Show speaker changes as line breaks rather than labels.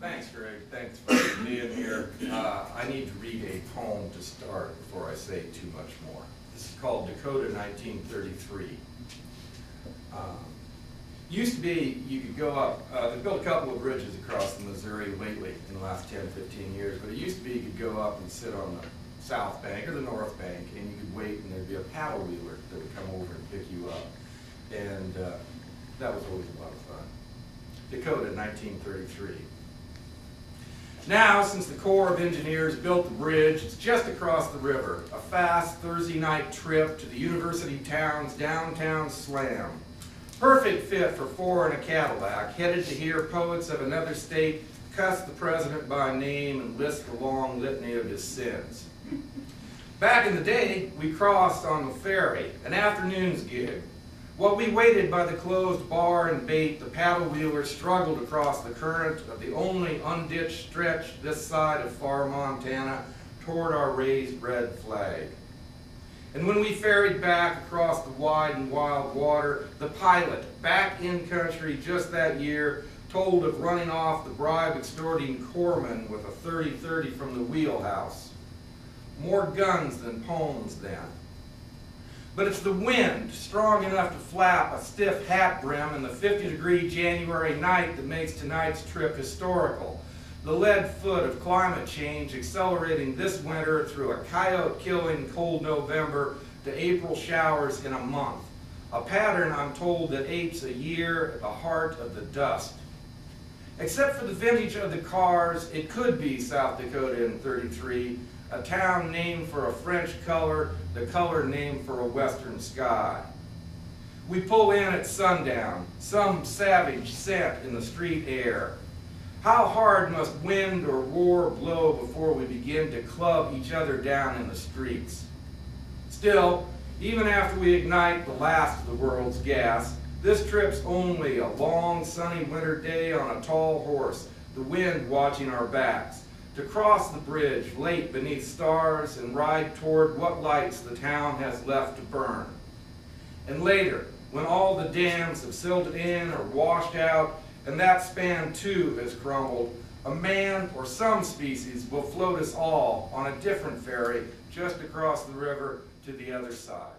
Thanks, Greg. Thanks for being here. I need to read a poem to start before I say too much more. This is called Dakota, 1933. Used to be, you could go up, they built a couple of bridges across the Missouri lately in the last 10, 15 years, but it used to be you could go up and sit on the south bank or the north bank, and you could wait and there'd be a paddle wheeler that would come over and pick you up. And that was always a lot of fun. Dakota, 1933. Now, since the Corps of Engineers built the bridge, it's just across the river, a fast Thursday night trip to the university town's downtown slam. Perfect fit for four in a Cadillac, headed to hear poets of another state cuss the president by name and list the long litany of his sins. Back in the day, we crossed on the ferry, an afternoon's gig. While we waited by the closed bar and bait, the paddle wheeler struggled across the current of the only unditched stretch this side of far Montana toward our raised red flag. And when we ferried back across the wide and wild water, the pilot, back in country just that year, told of running off the bribe-extorting corpsman with a 30-30 from the wheelhouse. More guns than poems then. But it's the wind, strong enough to flap a stiff hat brim in the 50-degree January night that makes tonight's trip historical. The lead foot of climate change accelerating this winter through a coyote-killing cold November to April showers in a month. A pattern, I'm told, that apes a year at the heart of the dust. Except for the vintage of the cars, it could be South Dakota in '33, a town named for a French color, the color named for a western sky. We pull in at sundown, some savage scent in the street air. How hard must wind or roar blow before we begin to club each other down in the streets? Still, even after we ignite the last of the world's gas, this trip's only a long sunny winter day on a tall horse, the wind watching our backs, to cross the bridge late beneath stars and ride toward what lights the town has left to burn. And later, when all the dams have silted in or washed out, and that span too has crumbled, a man or some species will float us all on a different ferry just across the river to the other side.